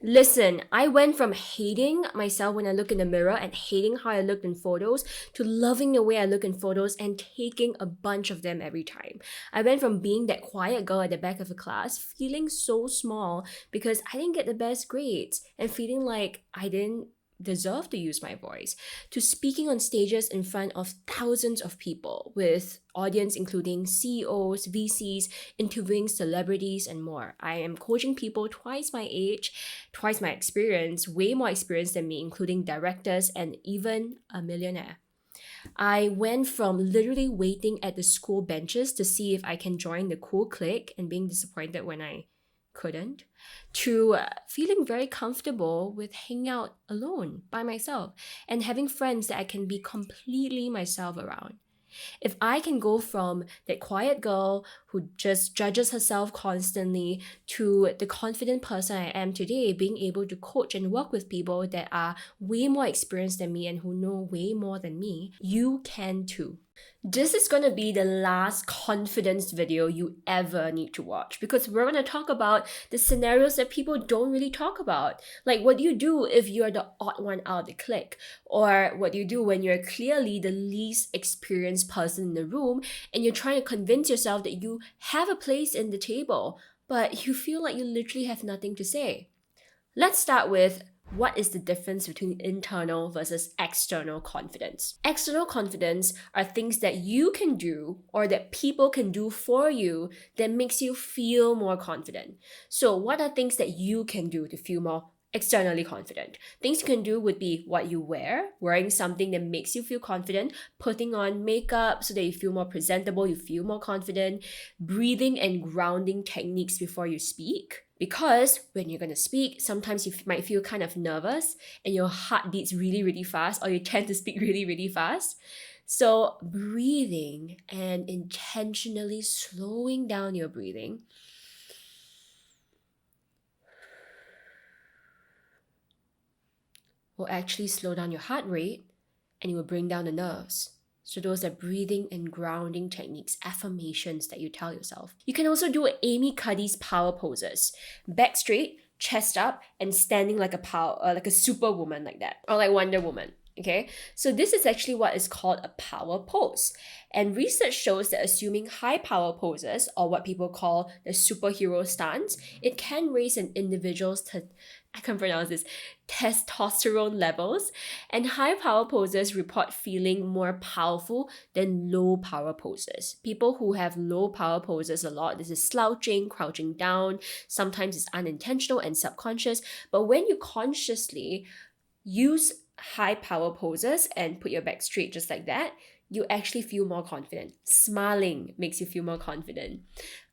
Listen, I went from hating myself when I look in the mirror and hating how I looked in photos to loving the way I look in photos and taking a bunch of them every time. I went from being that quiet girl at the back of the class, feeling so small because I didn't get the best grades and feeling like I didn't deserve to use my voice, to speaking on stages in front of thousands of people with audience including CEOs, VCs, interviewing celebrities and more. I am coaching people twice my age, twice my experience, way more experience than me, including directors and even a millionaire. I went from literally waiting at the school benches to see if I can join the cool clique and being disappointed when I couldn't, to feeling very comfortable with hanging out alone by myself and having friends that I can be completely myself around. If I can go from that quiet girl who just judges herself constantly to the confident person I am today, being able to coach and work with people that are way more experienced than me and who know way more than me, you can too. This is going to be the last confidence video you ever need to watch because we're going to talk about the scenarios that people don't really talk about. Like, what do you do if you're the odd one out of the clique? Or what do you do when you're clearly the least experienced person in the room and you're trying to convince yourself that you have a place in the table, but you feel like you literally have nothing to say? Let's start with what is the difference between internal versus external confidence. External confidence are things that you can do or that people can do for you that makes you feel more confident. So what are things that you can do to feel more externally confident? Things you can do would be what you wear, wearing something that makes you feel confident, putting on makeup so that you feel more presentable, you feel more confident, breathing and grounding techniques before you speak. Because when you're going to speak, sometimes you might feel kind of nervous and your heart beats really, really fast, or you tend to speak really, really fast. So breathing and intentionally slowing down your breathing will actually slow down your heart rate and it will bring down the nerves. So those are breathing and grounding techniques, affirmations that you tell yourself. You can also do Amy Cuddy's power poses. Back straight, chest up, and standing like like a superwoman like that, or like Wonder Woman. Okay, so this is actually what is called a power pose. And research shows that assuming high power poses, or what people call the superhero stance, it can raise an individual's I can't pronounce this, testosterone levels, and high power poses report feeling more powerful than low power poses. People who have low power poses a lot, this is slouching, crouching down, sometimes it's unintentional and subconscious, but when you consciously use high power poses and put your back straight just like that, you actually feel more confident. Smiling makes you feel more confident.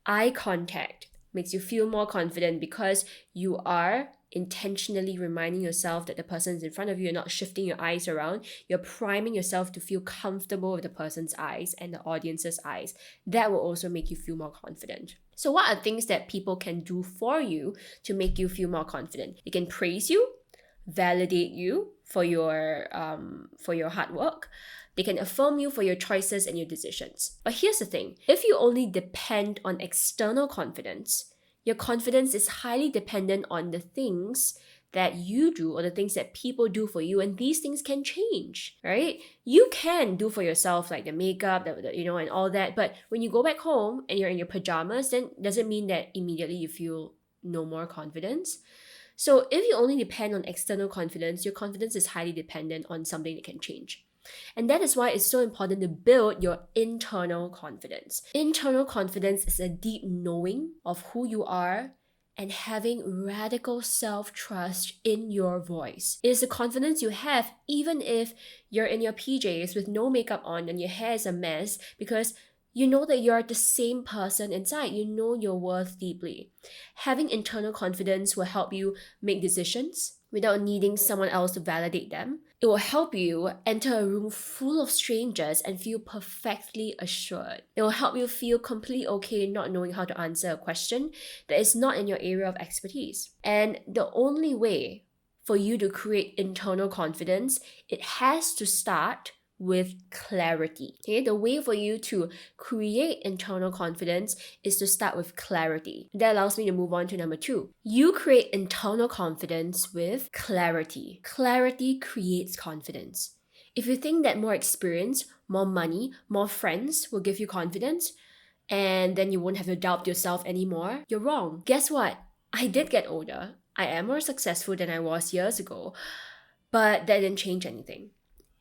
Eye contact makes you feel more confident because you are intentionally reminding yourself that the person is in front of you. You're not shifting your eyes around. You're priming yourself to feel comfortable with the person's eyes and the audience's eyes. That will also make you feel more confident. So what are things that people can do for you to make you feel more confident? They can praise you, validate you for your hard work. They can affirm you for your choices and your decisions. But here's the thing, if you only depend on external confidence, your confidence is highly dependent on the things that you do or the things that people do for you, and these things can change, right? You can do for yourself like the makeup, and all that, but when you go back home and you're in your pajamas, then doesn't mean that immediately you feel no more confidence. So if you only depend on external confidence, your confidence is highly dependent on something that can change. And that is why it's so important to build your internal confidence. Internal confidence is a deep knowing of who you are and having radical self-trust in your voice. It is the confidence you have even if you're in your PJs with no makeup on and your hair is a mess, because you know that you're the same person inside. You know your worth deeply. Having internal confidence will help you make decisions without needing someone else to validate them. It will help you enter a room full of strangers and feel perfectly assured. It will help you feel completely okay not knowing how to answer a question that is not in your area of expertise. And the only way for you to create internal confidence, it has to start with clarity. Okay, the way for you to create internal confidence is to start with clarity. That allows me to move on to number 2. You create internal confidence with clarity. Clarity creates confidence. If you think that more experience, more money, more friends will give you confidence, and then you won't have to doubt yourself anymore, you're wrong. Guess what? I did get older. I am more successful than I was years ago, but that didn't change anything.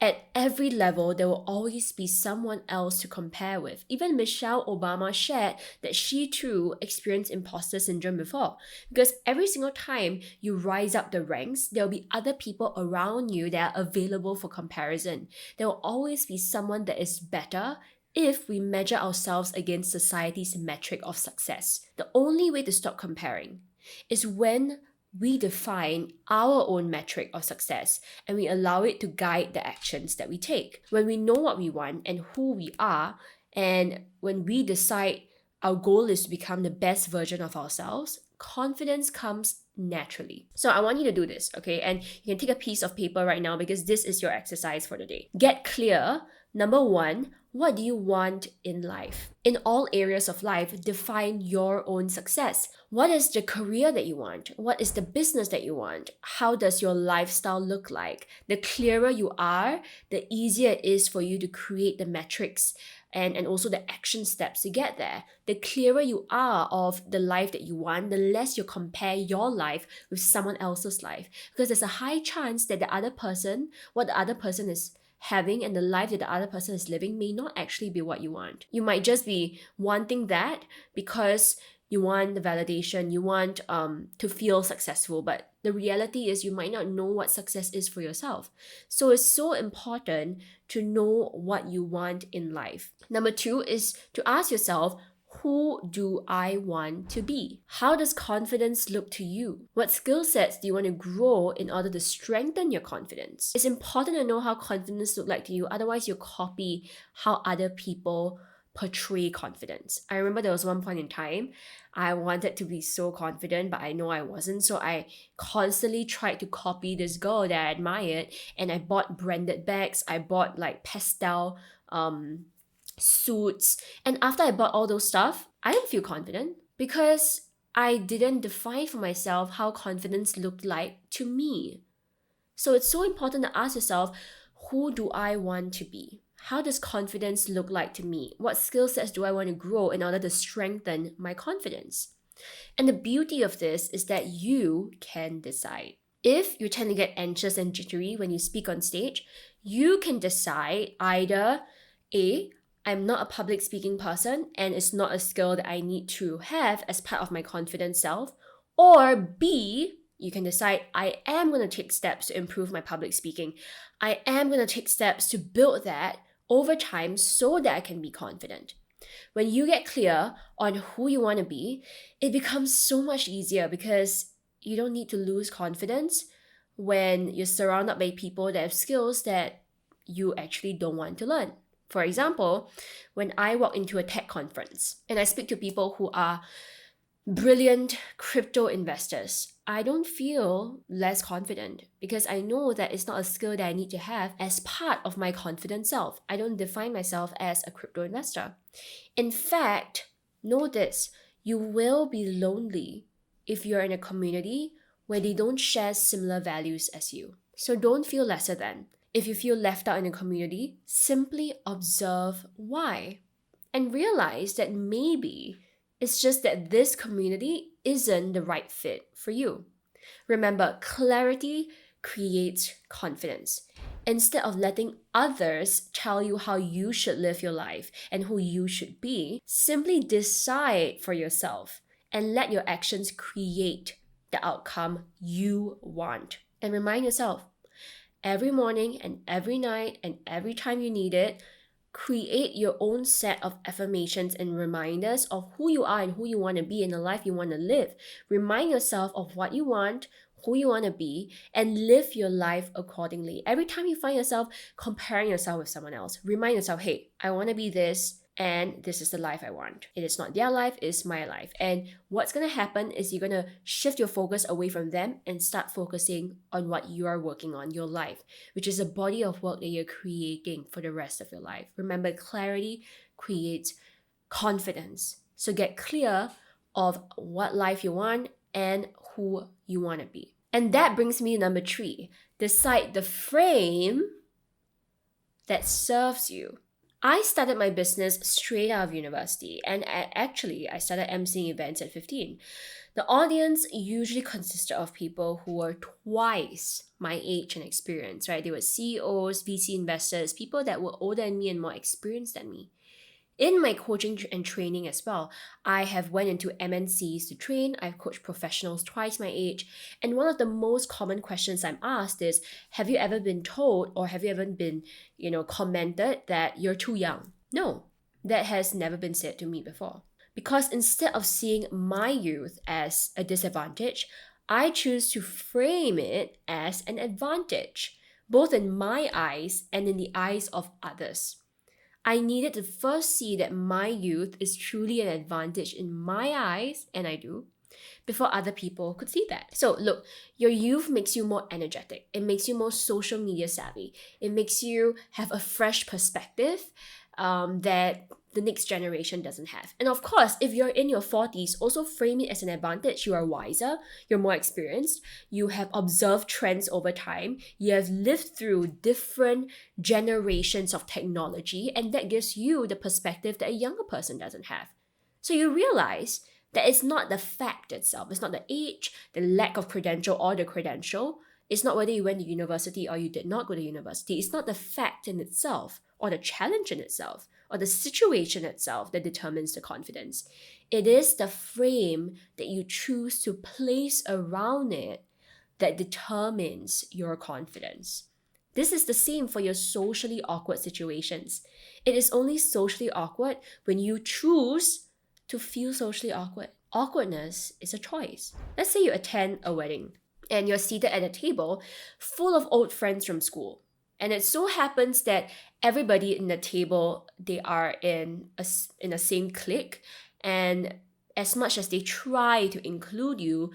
At every level, there will always be someone else to compare with. Even Michelle Obama shared that she too experienced imposter syndrome before. Because every single time you rise up the ranks, there will be other people around you that are available for comparison. There will always be someone that is better if we measure ourselves against society's metric of success. The only way to stop comparing is when we define our own metric of success and we allow it to guide the actions that we take. When we know what we want and who we are, and when we decide our goal is to become the best version of ourselves, confidence comes naturally. So I want you to do this, okay? And you can take a piece of paper right now because this is your exercise for the day. Get clear. Number 1, what do you want in life? In all areas of life, define your own success. What is the career that you want? What is the business that you want? How does your lifestyle look like? The clearer you are, the easier it is for you to create the metrics and also the action steps to get there. The clearer you are of the life that you want, the less you compare your life with someone else's life. Because there's a high chance that what the other person is having and the life that the other person is living may not actually be what you want. You might just be wanting that because you want the validation, you want to feel successful, but the reality is you might not know what success is for yourself. So it's so important to know what you want in life. Number 2 is to ask yourself, who do I want to be? How does confidence look to you? What skill sets do you want to grow in order to strengthen your confidence? It's important to know how confidence looks like to you, otherwise you copy how other people portray confidence. I remember there was one point in time I wanted to be so confident, but I know I wasn't. So I constantly tried to copy this girl that I admired, and I bought branded bags. I bought like pastel suits. And after I bought all those stuff, I didn't feel confident because I didn't define for myself how confidence looked like to me. So it's so important to ask yourself, who do I want to be? How does confidence look like to me? What skill sets do I want to grow in order to strengthen my confidence? And the beauty of this is that you can decide. If you tend to get anxious and jittery when you speak on stage, you can decide either A, I'm not a public speaking person and it's not a skill that I need to have as part of my confident self, or B, you can decide I am going to take steps to improve my public speaking. I am going to take steps to build that over time so that I can be confident. When you get clear on who you want to be, it becomes so much easier because you don't need to lose confidence when you're surrounded by people that have skills that you actually don't want to learn. For example, when I walk into a tech conference and I speak to people who are brilliant crypto investors, I don't feel less confident because I know that it's not a skill that I need to have as part of my confident self. I don't define myself as a crypto investor. In fact, know this, you will be lonely if you're in a community where they don't share similar values as you. So don't feel lesser than. If you feel left out in a community, simply observe why and realize that maybe it's just that this community isn't the right fit for you. Remember, clarity creates confidence. Instead of letting others tell you how you should live your life and who you should be, simply decide for yourself and let your actions create the outcome you want. And remind yourself, every morning and every night and every time you need it, create your own set of affirmations and reminders of who you are and who you want to be in the life you want to live. Remind yourself of what you want, who you want to be, and live your life accordingly. Every time you find yourself comparing yourself with someone else, remind yourself, hey, I want to be this, and this is the life I want. It is not their life, it's my life. And what's going to happen is you're going to shift your focus away from them and start focusing on what you are working on, your life, which is a body of work that you're creating for the rest of your life. Remember, clarity creates confidence. So get clear of what life you want and who you want to be. And that brings me to number 3. Decide the frame that serves you. I started my business straight out of university, and I started emceeing events at 15. The audience usually consisted of people who were twice my age and experience, right? They were CEOs, VC investors, people that were older than me and more experienced than me. In my coaching and training as well, I have went into MNCs to train. I've coached professionals twice my age. And one of the most common questions I'm asked is, have you ever been told or have you ever been, commented that you're too young? No, that has never been said to me before. Because instead of seeing my youth as a disadvantage, I choose to frame it as an advantage, both in my eyes and in the eyes of others. I needed to first see that my youth is truly an advantage in my eyes, and I do, before other people could see that. So look, your youth makes you more energetic. It makes you more social media savvy. It makes you have a fresh perspective that the next generation doesn't have. And of course, if you're in your 40s, also frame it as an advantage. You are wiser, you're more experienced, you have observed trends over time, you have lived through different generations of technology, and that gives you the perspective that a younger person doesn't have. So you realize that it's not the fact itself, it's not the age, the lack of credential or the credential, it's not whether you went to university or you did not go to university, it's not the fact in itself or the challenge in itself or the situation itself that determines the confidence. It is the frame that you choose to place around it that determines your confidence. This is the same for your socially awkward situations. It is only socially awkward when you choose to feel socially awkward. Awkwardness is a choice. Let's say you attend a wedding and you're seated at a table full of old friends from school. And it so happens that everybody in the table, they are in a same clique. And as much as they try to include you,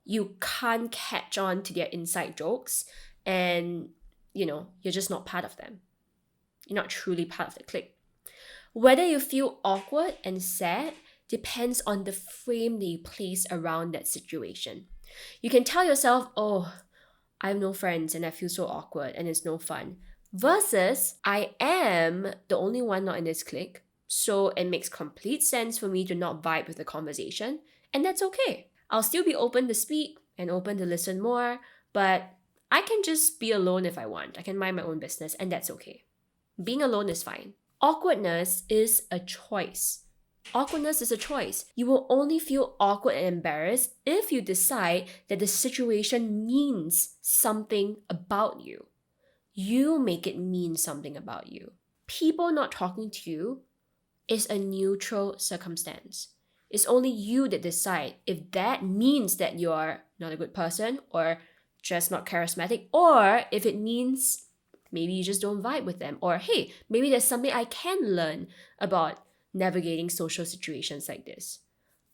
you can't catch on to their inside jokes. And, you're just not part of them. You're not truly part of the clique. Whether you feel awkward and sad depends on the frame that you place around that situation. You can tell yourself, oh, I have no friends and I feel so awkward and it's no fun. Versus, I am the only one not in this clique, so it makes complete sense for me to not vibe with the conversation, and that's okay. I'll still be open to speak and open to listen more, but I can just be alone if I want. I can mind my own business, and that's okay. Being alone is fine. Awkwardness is a choice. Awkwardness is a choice. You will only feel awkward and embarrassed if you decide that the situation means something about you. You make it mean something about you. People not talking to you is a neutral circumstance. It's only you that decide if that means that you're not a good person or just not charismatic, or if it means maybe you just don't vibe with them, or hey, maybe there's something I can learn about navigating social situations like this.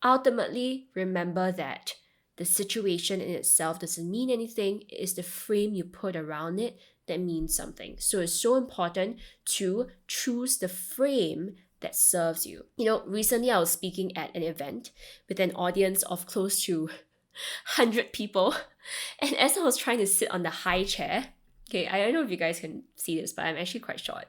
Ultimately, remember that the situation in itself doesn't mean anything. It is the frame you put around it that means something. So it's so important to choose the frame that serves you. Recently I was speaking at an event with an audience of close to 100 people. And as I was trying to sit on the high chair, okay, I don't know if you guys can see this, but I'm actually quite short.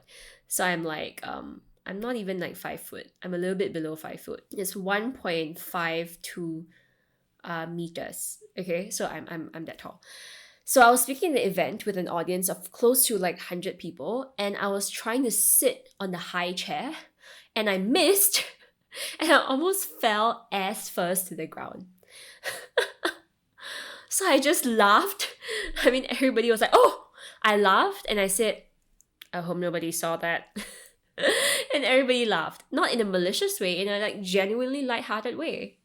So I'm like, I'm not even like 5 foot. I'm a little bit below 5 foot. It's 1.52 meters. Okay, so I'm that tall. So I was speaking at the event with an audience of close to like 100 people, and I was trying to sit on the high chair, and I missed, and I almost fell ass first to the ground. So I just laughed. I mean, everybody was like, oh, I laughed, and I said, I hope nobody saw that. And everybody laughed, not in a malicious way, in a like genuinely lighthearted way.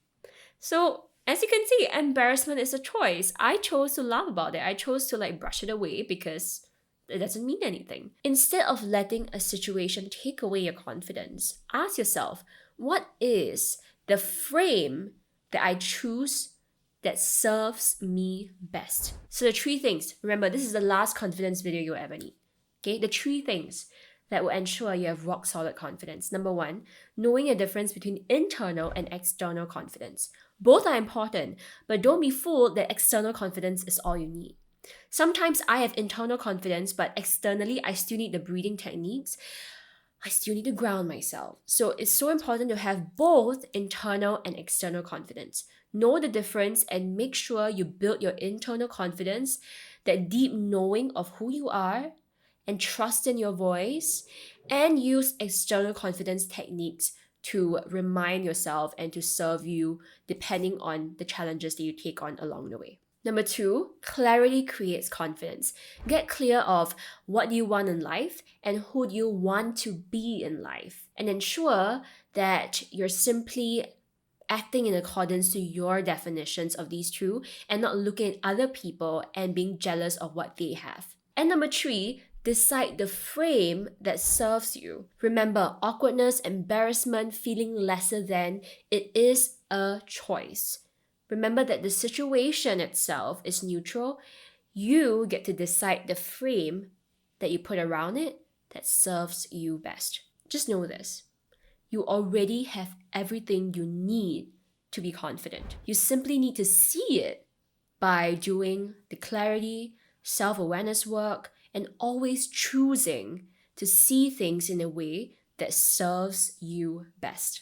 So as you can see, embarrassment is a choice. I chose to laugh about it. I chose to like brush it away because it doesn't mean anything. Instead of letting a situation take away your confidence, ask yourself, what is the frame that I choose that serves me best? So the 3 things, remember, this is the last confidence video you'll ever need. Okay, the 3 things that will ensure you have rock solid confidence. Number 1, knowing a difference between internal and external confidence. Both are important, but don't be fooled that external confidence is all you need. Sometimes I have internal confidence, but externally I still need the breathing techniques. I still need to ground myself. So it's so important to have both internal and external confidence. Know the difference and make sure you build your internal confidence, that deep knowing of who you are, and trust in your voice, and use external confidence techniques to remind yourself and to serve you depending on the challenges that you take on along the way. Number 2, clarity creates confidence. Get clear of what you want in life and who you want to be in life, and ensure that you're simply acting in accordance to your definitions of these two and not looking at other people and being jealous of what they have. And number 3, decide the frame that serves you. Remember, awkwardness, embarrassment, feeling lesser than, it is a choice. Remember that the situation itself is neutral. You get to decide the frame that you put around it that serves you best. Just know this. You already have everything you need to be confident. You simply need to see it by doing the clarity, self-awareness work, and always choosing to see things in a way that serves you best.